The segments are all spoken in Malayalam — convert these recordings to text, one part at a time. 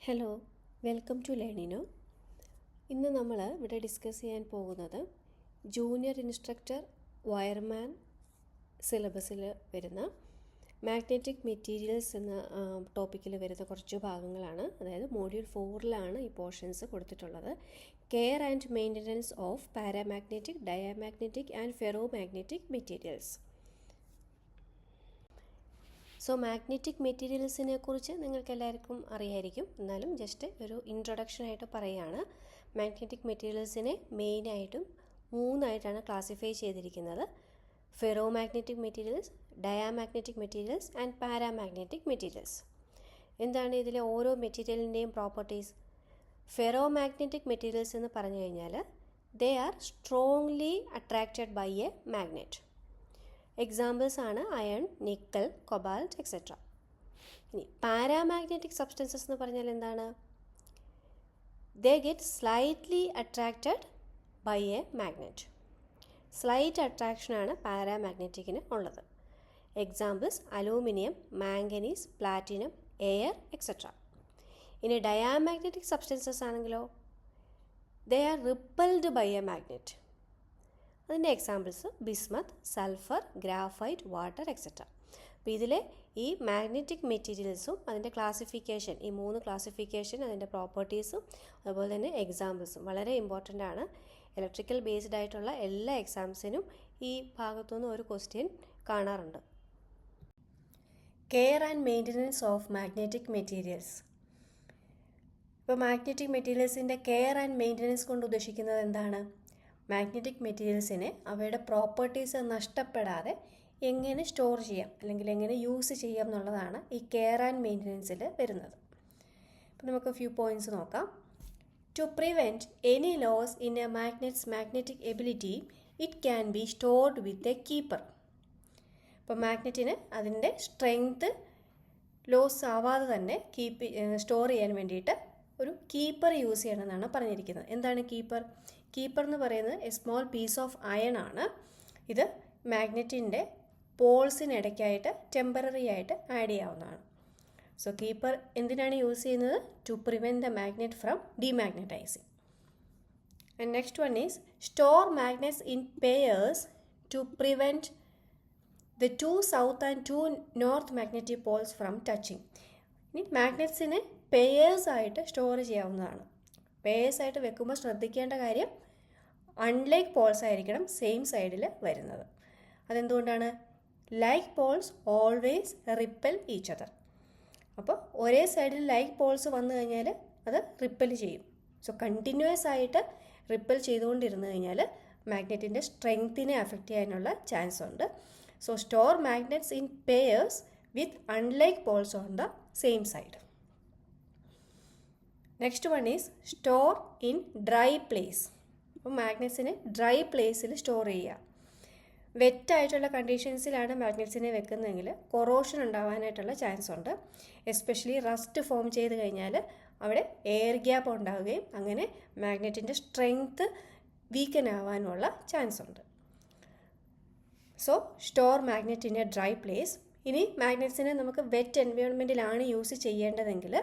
Hello, welcome to Learnino. ഇന്ന് നമ്മൾ ഇവിടെ ഡിസ്കസ് ചെയ്യാൻ പോകുന്നത് ജൂനിയർ ഇൻസ്ട്രക്ടർ വയർമാൻ സിലബസിൽ വരുന്ന മാഗ്നറ്റിക് മെറ്റീരിയൽസ് എന്ന ടോപ്പിക്കിൽ വരുന്ന കുറച്ച് ഭാഗങ്ങളാണ്. അതായത് മോഡ്യൂൾ 4 ഈ പോർഷൻസ് കൊടുത്തിട്ടുള്ളത്. Care and maintenance of paramagnetic, diamagnetic and ferromagnetic materials. So magnetic മെറ്റീരിയൽസിനെ കുറിച്ച് നിങ്ങൾക്ക് എല്ലാവർക്കും അറിയായിരിക്കും. എന്നാലും ജസ്റ്റ് ഒരു ഇൻട്രൊഡക്ഷനായിട്ട് പറയുകയാണ്. മാഗ്നറ്റിക് മെറ്റീരിയൽസിനെ മെയിനായിട്ടും 3 ക്ലാസിഫൈ ചെയ്തിരിക്കുന്നത്: ferromagnetic materials, diamagnetic materials and paramagnetic materials. എന്താണ് ഇതിലെ ഓരോ മെറ്റീരിയലിൻ്റെയും പ്രോപ്പർട്ടീസ്? ഫെറോ മാഗ്നറ്റിക് മെറ്റീരിയൽസ് എന്ന് പറഞ്ഞു കഴിഞ്ഞാൽ they are strongly attracted by a magnet. Examples ആണ് അയൺ, നിക്കൽ, കൊബാൾട്ട് എക്സെട്ര. ഇനി പാരാമാഗ്നറ്റിക് സബ്സ്റ്റൻസസ് എന്ന് പറഞ്ഞാൽ എന്താണ്? They get slightly attracted by a magnet. Slight അട്രാക്ഷനാണ് പാരാമാഗ്നറ്റിക്കിന് ഉള്ളത്. Examples aluminium, manganese, platinum, air etcetera. ഇനി ഡയാമാഗ്നറ്റിക് സബ്സ്റ്റൻസസ് ആണെങ്കിലോ they are repelled by a magnet. അതിൻ്റെ examples bismuth, sulphur, graphite, water etcetera. അപ്പോൾ ഇതിലെ ഈ മാഗ്നറ്റിക് മെറ്റീരിയൽസും അതിൻ്റെ ക്ലാസിഫിക്കേഷൻ, ഈ 3 ക്ലാസിഫിക്കേഷൻ, അതിൻ്റെ പ്രോപ്പർട്ടീസും അതുപോലെ തന്നെ എക്സാമ്പിൾസും വളരെ ഇമ്പോർട്ടൻ്റ് ആണ്. ഇലക്ട്രിക്കൽ ബേസ്ഡ് ആയിട്ടുള്ള എല്ലാ എക്സാംസിനും ഈ ഭാഗത്തുനിന്ന് ഒരു ക്വസ്റ്റ്യൻ കാണാറുണ്ട്. Care and maintenance of magnetic materials. ഇപ്പോൾ മാഗ്നറ്റിക് മെറ്റീരിയൽസിൻ്റെ കെയർ ആൻഡ് മെയിൻ്റനൻസ് കൊണ്ട് ഉദ്ദേശിക്കുന്നത് എന്താണ്? മാഗ്നറ്റിക് മെറ്റീരിയൽസിനെ അവയുടെ പ്രോപ്പർട്ടീസ് നഷ്ടപ്പെടാതെ എങ്ങനെ സ്റ്റോർ ചെയ്യാം അല്ലെങ്കിൽ എങ്ങനെ യൂസ് ചെയ്യാം എന്നുള്ളതാണ് ഈ കെയർ ആൻഡ് മെയിൻ്റനൻസിൽ വരുന്നത്. അപ്പോൾ നമുക്ക് ഫ്യൂ പോയിൻറ്റ്സ് നോക്കാം. To prevent any loss in a magnets magnetic ability it can be stored with a keeper. അപ്പോൾ മാഗ്നറ്റിന് അതിൻ്റെ സ്ട്രെങ്ത് ലോസ് ആവാതെ തന്നെ സ്റ്റോർ ചെയ്യാൻ വേണ്ടിയിട്ട് ഒരു കീപ്പർ യൂസ് ചെയ്യണമെന്നാണ് പറഞ്ഞിരിക്കുന്നത്. എന്താണ് കീപ്പർ? കീപ്പർ എന്ന് പറയുന്നത് a small piece of iron ആണ്. ഇത് മാഗ്നറ്റിൻ്റെ പോൾസിനിടയ്ക്കായിട്ട് ടെമ്പററി ആയിട്ട് ആഡ് ചെയ്യാവുന്നതാണ്. സോ കീപ്പർ എന്തിനാണ് യൂസ് ചെയ്യുന്നത്? To prevent the magnet from demagnetising. And next one is store magnets in pairs to prevent the 2 south and 2 north magnetic poles from touching. ഇനി മാഗ്നറ്റ്സിനെ പെയേഴ്സ് ആയിട്ട് സ്റ്റോർ ചെയ്യാവുന്നതാണ്. പെയേഴ്സ് ആയിട്ട് വെക്കുമ്പോൾ ശ്രദ്ധിക്കേണ്ട കാര്യം അൺലൈക്ക് പോൾസ് ആയിരിക്കണം സെയിം സൈഡിൽ വരുന്നത്. അതെന്തുകൊണ്ടാണ്? Like Paul's always ripple each other. അപ്പോൾ ഒരേ സൈഡിൽ ലൈക്ക് പോൾസ് വന്നു കഴിഞ്ഞാൽ അത് റിപ്പൽ ചെയ്യും. സോ കണ്ടിന്യൂസ് ആയിട്ട് റിപ്പൽ ചെയ്തുകൊണ്ടിരുന്നു കഴിഞ്ഞാൽ മാഗ്നറ്റിൻ്റെ സ്ട്രെങ്ത്തിനെ അഫക്റ്റ് ചെയ്യാനുള്ള ചാൻസ് ഉണ്ട്. So store magnets in pairs with unlike Paul's on the same side. Next one is store in dry place. അപ്പോൾ മാഗ്നറ്റ്സിനെ ഡ്രൈ പ്ലേസിൽ സ്റ്റോർ ചെയ്യുക. വെറ്റായിട്ടുള്ള കണ്ടീഷൻസിലാണ് മാഗ്നറ്റ്സിനെ വെക്കുന്നതെങ്കിൽ കൊറോഷൻ ഉണ്ടാകാനായിട്ടുള്ള ചാൻസ് ഉണ്ട്. എസ്പെഷ്യലി റസ്റ്റ് ഫോം ചെയ്ത് കഴിഞ്ഞാൽ അവിടെ എയർ ഗ്യാപ്പ് ഉണ്ടാവുകയും അങ്ങനെ മാഗ്നറ്റിൻ്റെ സ്ട്രെങ്ത്ത് വീക്കൻ ആവാനുള്ള ചാൻസ് ഉണ്ട്. So store magnet in A dry place. ഇനി മാഗ്നറ്റ്സിനെ നമുക്ക് വെറ്റ് എൻവയോൺമെൻറ്റിലാണ് യൂസ് ചെയ്യേണ്ടതെങ്കിൽ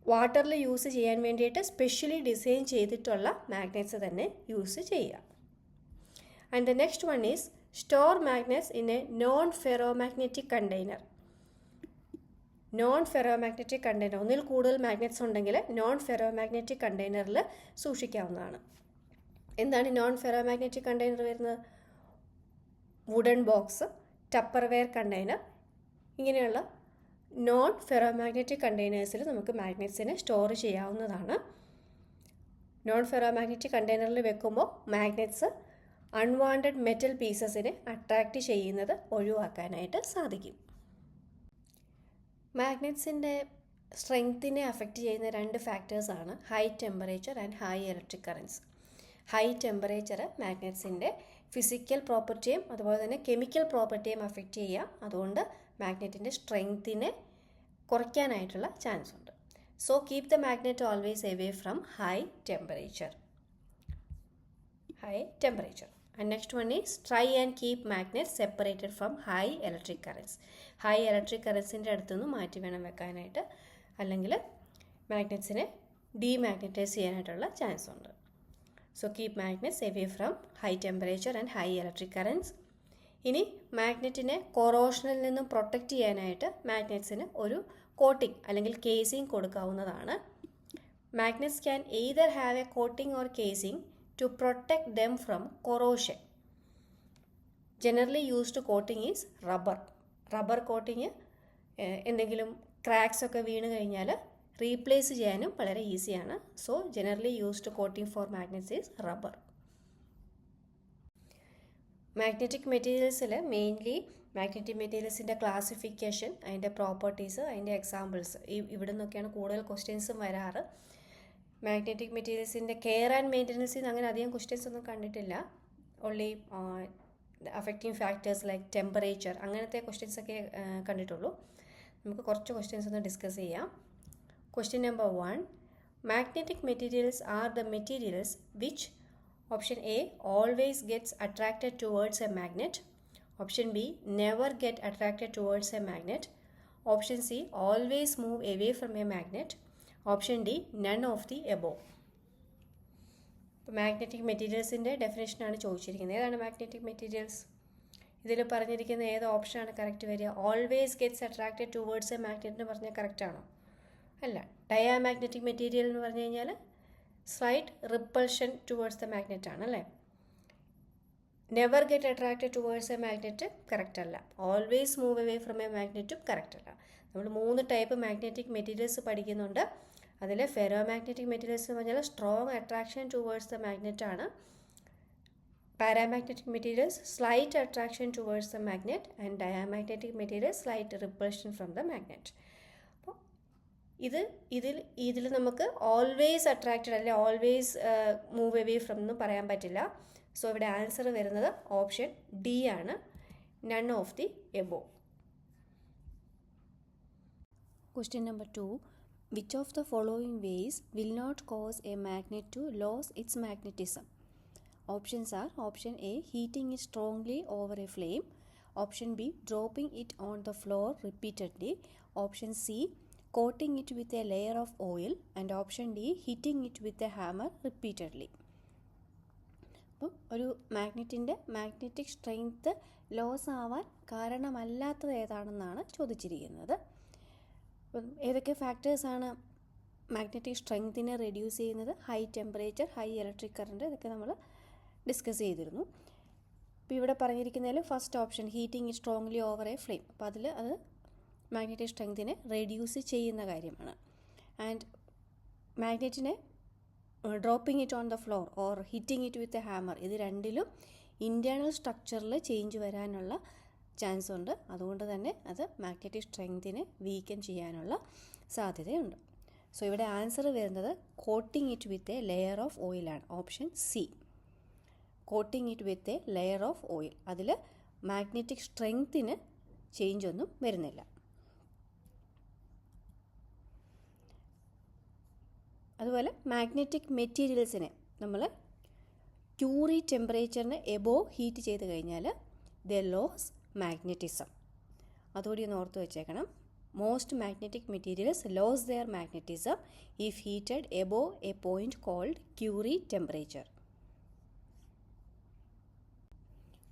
വാട്ടറിൽ യൂസ് ചെയ്യാൻ വേണ്ടിയിട്ട് സ്പെഷ്യലി ഡിസൈൻ ചെയ്തിട്ടുള്ള മാഗ്നറ്റ്സ് തന്നെ യൂസ് ചെയ്യുക. And the next one is store magnets in A non ferromagnetic container. Non ferromagnetic container, ഒന്നിൽ കൂടുതൽ മാഗ്നറ്റ്സ് ഉണ്ടെങ്കിൽ നോൺ ഫെറോമാഗ്നറ്റിക് കണ്ടെയ്നറിൽ സൂക്ഷിക്കാവുന്നതാണ്. എന്താണ് നോൺ ഫെറോമാഗ്നറ്റിക് കണ്ടെയ്നർ വരുന്നത്? വുഡൻ ബോക്സ്, ടപ്പർവെയർ കണ്ടെയ്നർ, ഇങ്ങനെയുള്ള നോൺ ഫെറോമാഗ്നറ്റിക് കണ്ടെയ്നേഴ്സിൽ നമുക്ക് മാഗ്നറ്റ്സിനെ സ്റ്റോർ ചെയ്യാവുന്നതാണ്. നോൺ ഫെറോമാഗ്നറ്റിക് കണ്ടെയ്നറിൽ വെക്കുമ്പോൾ മാഗ്നറ്റ്സ് അൺവാണ്ടഡ് മെറ്റൽ പീസസിനെ അട്രാക്റ്റ് ചെയ്യുന്നത് ഒഴിവാക്കാനായിട്ട് സാധിക്കും. മാഗ്നറ്റ്സിൻ്റെ സ്ട്രെങ്ത്തിനെ അഫക്റ്റ് ചെയ്യുന്ന 2 ഫാക്ടേഴ്സാണ് high temperature and high electric currents. High temperature മാഗ്നറ്റ്സിൻ്റെ ഫിസിക്കൽ പ്രോപ്പർട്ടിയും അതുപോലെ തന്നെ കെമിക്കൽ പ്രോപ്പർട്ടിയും അഫക്റ്റ് ചെയ്യാം. അതുകൊണ്ട് മാഗ്നറ്റിൻ്റെ സ്ട്രെങ്ത്തിനെ കുറയ്ക്കാനായിട്ടുള്ള ചാൻസ് ഉണ്ട്. So keep the magnet always away from high temperature. And next one is try and keep magnets separated from high electric currents. High electric currents അടുത്തുനിന്ന് മാറ്റി വേണം വെക്കാനായിട്ട്. അല്ലെങ്കിൽ മാഗ്നറ്റ്സിനെ ഡീമാഗ്നറ്റൈസ് ചെയ്യാനായിട്ടുള്ള ചാൻസ് ഉണ്ട്. So keep magnets away from high temperature and high electric currents. ഇനി മാഗ്നറ്റിനെ കൊറോഷനിൽ നിന്നും പ്രൊട്ടക്റ്റ് ചെയ്യാനായിട്ട് മാഗ്നറ്റ്സിന് ഒരു കോട്ടിംഗ് അല്ലെങ്കിൽ കേസിംഗ് കൊടുക്കാവുന്നതാണ്. Magnets can either have a coating or casing to protect them from corrosion. Generally used coating is rubber. Rubber coating എന്തെങ്കിലും ക്രാക്സ് ഒക്കെ വീണ് കഴിഞ്ഞാൽ റീപ്ലേസ് ചെയ്യാനും വളരെ ഈസിയാണ്. So generally used coating for magnets is rubber. Magnetic മെറ്റീരിയൽസിൽ മെയിൻലി മാഗ്നറ്റിക് മെറ്റീരിയൽസിൻ്റെ ക്ലാസിഫിക്കേഷൻ, അതിൻ്റെ പ്രോപ്പർട്ടീസ്, അതിൻ്റെ എക്സാമ്പിൾസ്, ഇവിടെ നിന്നൊക്കെയാണ് കൂടുതൽ ക്വസ്റ്റ്യൻസും വരാറ്. മാഗ്നറ്റിക് മെറ്റീരിയൽസിൻ്റെ കെയർ ആൻഡ് മെയിൻ്റനൻസിൽ നിന്ന് അങ്ങനെ അധികം ക്വസ്റ്റ്യൻസ് ഒന്നും കണ്ടിട്ടില്ല. Only affecting factors like temperature, അങ്ങനത്തെ ക്വസ്റ്റ്യൻസ് ഒക്കെ കണ്ടിട്ടുള്ളൂ. നമുക്ക് കുറച്ച് ക്വസ്റ്റ്യൻസ് ഒന്ന് ഡിസ്കസ് ചെയ്യാം. Question number 1, magnetic materials are the materials which option A always gets attracted towards a magnet, option B never get attracted towards a magnet, option C always move away from a magnet, option D none of the above. Magnetic മെറ്റീരിയൽസിൻ്റെ ഡെഫിനേഷനാണ് ചോദിച്ചിരിക്കുന്നത്. ഏതാണ് മാഗ്നറ്റിക് മെറ്റീരിയൽസ്? ഇതിൽ പറഞ്ഞിരിക്കുന്ന ഏത് ഓപ്ഷനാണ് കറക്റ്റ് വരിക? Always gets attracted towards a magnet എന്ന് പറഞ്ഞാൽ കറക്റ്റാണോ? അല്ല. ഡയാമാഗ്നറ്റിക് മെറ്റീരിയൽ എന്ന് പറഞ്ഞു കഴിഞ്ഞാൽ slight repulsion towards the magnet ആണ് അല്ലേ. Never get attracted towards a magnet correct അല്ല. Always move away from a മാഗ്നറ്റും കറക്റ്റ് അല്ല. നമ്മൾ 3 ടൈപ്പ് മാഗ്നറ്റിക് മെറ്റീരിയൽസ് പഠിക്കുന്നുണ്ട്. അതിൽ ഫെറോ മാഗ്നറ്റിക് മെറ്റീരിയൽസ് എന്ന് പറഞ്ഞാൽ strong attraction towards the magnet ആണ്. Paramagnetic materials slight attraction towards the magnet and diamagnetic materials slight repulsion from the magnet. അപ്പോൾ ഇതിൽ നമുക്ക് ഓൾവേസ് അട്രാക്റ്റഡ് അല്ലെ ഓൾവേസ് മൂവ് അവേ ഫ്രം എന്ന് പറയാൻ പറ്റില്ല. സോ ഇവിടെ ആൻസർ വരുന്നത് ഓപ്ഷൻ ഡി ആണ്, none of the above. Question number 2, which of the following ways will not cause a magnet to lose its magnetism? Options are option A, heating it strongly over a flame, option B, dropping it on the floor repeatedly, option C, coating it with a layer of oil, and option D, hitting it with a hammer repeatedly. അപ്പം ഒരു മാഗ്നറ്റിൻ്റെ മാഗ്നറ്റിക് സ്ട്രെങ്ത് ലോസ് ആവാൻ കാരണമല്ലാത്തത് ഏതാണെന്നാണ് ചോദിച്ചിരിക്കുന്നത്. അപ്പം ഏതൊക്കെ ഫാക്ടേഴ്സാണ് മാഗ്നറ്റിക് സ്ട്രെങ്തിനെ റെഡ്യൂസ് ചെയ്യുന്നത്? High temperature, high electric current, ഇതൊക്കെ നമ്മൾ ഡിസ്കസ് ചെയ്തിരുന്നു. ഇപ്പോൾ ഇവിടെ പറഞ്ഞിരിക്കുന്നതിൽ first option heating it strongly over a flame, അപ്പോൾ അതിൽ അത് മാഗ്നറ്റിക് സ്ട്രെങ്തിനെ റെഡ്യൂസ് ചെയ്യുന്ന കാര്യമാണ്. ആൻഡ് മാഗ്നറ്റിനെ dropping it on the floor or hitting it with a hammer, ഇത് രണ്ടിലും ഇൻറ്റേർണൽ സ്ട്രക്ചറിൽ ചേഞ്ച് വരാനുള്ള ചാൻസ് ഉണ്ട്. അതുകൊണ്ട് തന്നെ അത് മാഗ്നറ്റിക് സ്ട്രെങ്തിനെ വീക്കൻ ചെയ്യാനുള്ള സാധ്യതയുണ്ട്. സോ ഇവിടെ ആൻസർ വരുന്നത് coating it with a layer of ഓയിലാണ്, option C. Coating it with a layer of oil, അതിൽ മാഗ്നറ്റിക് സ്ട്രെങ്തിന് ചേഞ്ച് ഒന്നും വരുന്നില്ല. അതുപോലെ മാഗ്നറ്റിക് മെറ്റീരിയൽസിനെ നമ്മൾ ക്യൂറി ടെമ്പറേച്ചറിന് എബോവ് ഹീറ്റ് ചെയ്ത് കഴിഞ്ഞാൽ ദ ലോസ് മാഗ്നറ്റിസം. അതുകൂടി ഒന്ന് ഓർത്ത് വെച്ചേക്കണം. Most magnetic materials lose their magnetism if heated above a point called Curie temperature.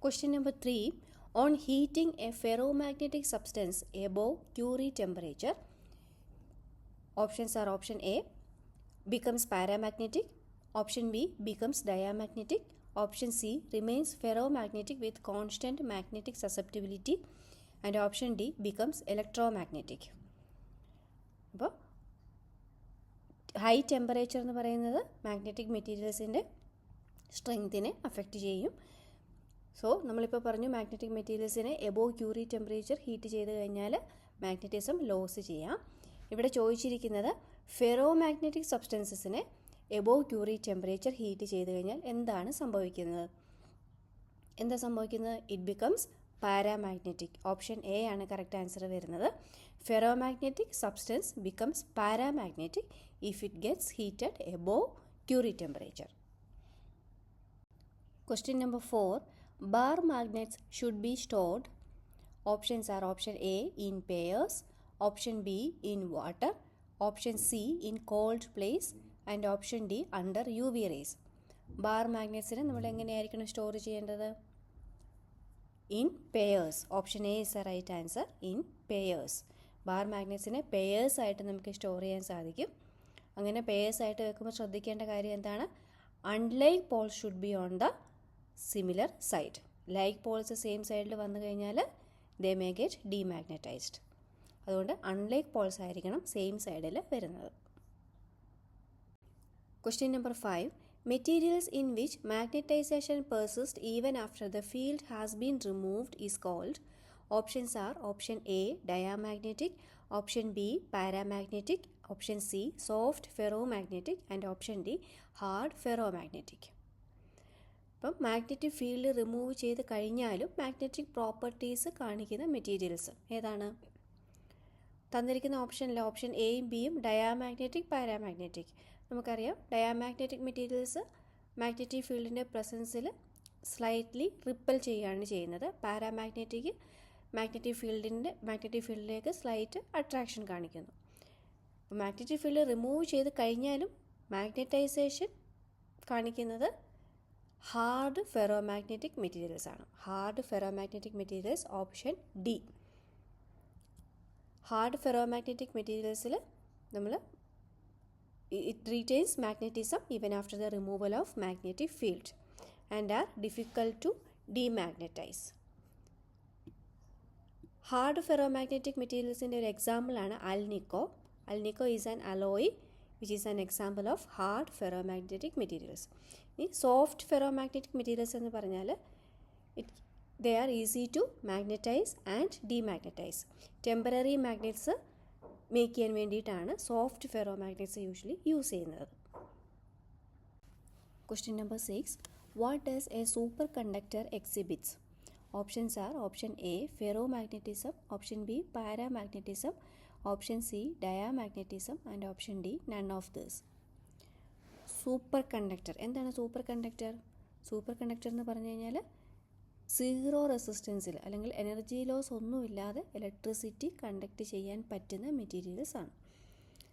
Question number 3, on heating a ferromagnetic substance above Curie temperature, options are option A, becomes paramagnetic, option B, becomes diamagnetic, option C, remains ferromagnetic with constant magnetic susceptibility, and option D, becomes electromagnetic. അപ്പോൾ ഹൈ ടെമ്പറേച്ചർ എന്ന് പറയുന്നത് മാഗ്നറ്റിക് മെറ്റീരിയൽസിൻ്റെ സ്ട്രെങ്തിനെ അഫക്റ്റ് ചെയ്യും. സോ നമ്മളിപ്പോൾ പറഞ്ഞു മാഗ്നറ്റിക് മെറ്റീരിയൽസിനെ എബോവ് ക്യൂറി ടെമ്പറേച്ചർ ഹീറ്റ് ചെയ്ത് കഴിഞ്ഞാൽ മാഗ്നറ്റിസം ലോസ് ചെയ്യാം. ഇവിടെ ചോദിച്ചിരിക്കുന്നത് ഫെറോ മാഗ്നറ്റിക് സബ്സ്റ്റൻസസിനെ എബോവ് ക്യൂറി ടെമ്പറേച്ചർ ഹീറ്റ് ചെയ്ത് കഴിഞ്ഞാൽ എന്താണ് സംഭവിക്കുന്നത്? എന്താ സംഭവിക്കുന്നത്? It becomes paramagnetic. Option A ആണ് കറക്റ്റ് ആൻസർ വരുന്നത്. Ferromagnetic substance becomes paramagnetic if it gets heated above Curie temperature. Question number 4, bar magnets should be stored. Options are option A, in pairs, option B, in water, option C in cold place and option D under UV rays. Bar മാഗ്നറ്റ്സിനെ നമ്മൾ എങ്ങനെയായിരിക്കണം സ്റ്റോർ ചെയ്യേണ്ടത്? In pairs. Option A is the right answer, in pairs. Bar മാഗ്നറ്റ്സിനെ പെയേഴ്സ് ആയിട്ട് നമുക്ക് സ്റ്റോർ ചെയ്യാൻ സാധിക്കും. അങ്ങനെ പെയേഴ്സ് ആയിട്ട് വെക്കുമ്പോൾ ശ്രദ്ധിക്കേണ്ട കാര്യം എന്താണ്? Unlike Paul's should be on the similar side. Like Paul's same സൈഡിൽ വന്നു കഴിഞ്ഞാൽ ദേ മേ ഗെറ്റ് ഡീമാഗ്നറ്റൈസ്ഡ്. അതുകൊണ്ട് അൺലൈക്ക് പോൾസ് ആയിരിക്കണം സെയിം സൈഡിൽ വരുന്നത്. Question number 5. Materials in which magnetization persists even after the field has been removed is called. Options are option A diamagnetic, option B paramagnetic, option C soft ferromagnetic and option D hard ferromagnetic. അപ്പം മാഗ്നറ്റിക് ഫീൽഡ് റിമൂവ് ചെയ്ത് കഴിഞ്ഞാലും മാഗ്നറ്റിക് പ്രോപ്പർട്ടീസ് കാണിക്കുന്ന മെറ്റീരിയൽസ് ഏതാണ്? തന്നിരിക്കുന്ന ഓപ്ഷനിൽ ഓപ്ഷൻ എയും ബിയും ഡയാമാഗ്നറ്റിക്, പാരാമാഗ്നറ്റിക്. നമുക്കറിയാം ഡയാമാഗ്നറ്റിക് മെറ്റീരിയൽസ് മാഗ്നറ്റിക് ഫീൽഡിൻ്റെ പ്രസൻസിൽ സ്ലൈറ്റ്ലി റിപ്പൽ ചെയ്യുകയാണ് ചെയ്യുന്നത്. പാരാമാഗ്നറ്റിക് മാഗ്നറ്റിക് ഫീൽഡിലേക്ക് സ്ലൈറ്റ് അട്രാക്ഷൻ കാണിക്കുന്നു. അപ്പോൾ മാഗ്നറ്റിക് ഫീൽഡ് റിമൂവ് ചെയ്ത് കഴിഞ്ഞാലും മാഗ്നറ്റൈസേഷൻ കാണിക്കുന്നത് ഹാർഡ് ഫെറോമാഗ്നറ്റിക് മെറ്റീരിയൽസ് ആണ്. Hard ferromagnetic materials option D. Hard ferromagnetic മെറ്റീരിയൽസിൽ നമ്മൾ it retains magnetism even after the removal of magnetic field and are difficult to demagnetize. Hard ferromagnetic materials in ഒരു എക്സാമ്പിൾ ആണ് alnico. Alnico is an alloy which is an example of hard ferromagnetic materials. ഈ soft ferromagnetic materials എന്ന് പറഞ്ഞാൽ they are easy to magnetize and demagnetize. Temporary magnets make ചെയ്യാൻ വേണ്ടിയിട്ടാണ് സോഫ്റ്റ് ഫെറോമാഗ്നറ്റ്സ് യൂഷ്വലി യൂസ് ചെയ്യുന്നത്. Question number 6. What does A super conductor exhibits? Options are option A ferromagnetism, option B paramagnetism, option C diamagnetism and option D none of this. Super conductor എന്താണ്? സൂപ്പർ കണ്ടക്ടർ എന്ന് പറഞ്ഞു കഴിഞ്ഞാൽ സീറോ റെസിസ്റ്റൻസിൽ അല്ലെങ്കിൽ എനർജി ലോസ് ഒന്നുമില്ലാതെ ഇലക്ട്രിസിറ്റി കണ്ടക്ട് ചെയ്യാൻ പറ്റുന്ന മെറ്റീരിയൽസ് ആണ്.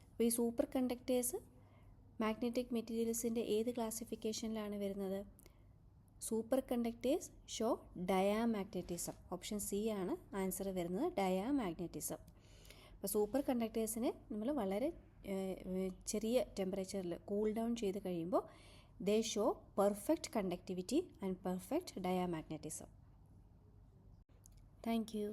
അപ്പോൾ ഈ സൂപ്പർ കണ്ടക്ടേഴ്സ് മാഗ്നറ്റിക് മെറ്റീരിയൽസിൻ്റെ ഏത് ക്ലാസിഫിക്കേഷനിലാണ് വരുന്നത്? Super conductors show diamagnetism. Option C ആണ് ആൻസർ വരുന്നത്, ഡയാമാഗ്നറ്റിസം. അപ്പോൾ സൂപ്പർ കണ്ടക്ടേഴ്സിനെ നമ്മൾ വളരെ ചെറിയ ടെമ്പറേച്ചറിൽ കൂൾ ഡൗൺ ചെയ്ത് കഴിയുമ്പോൾ they show perfect conductivity and perfect diamagnetism. Thank you.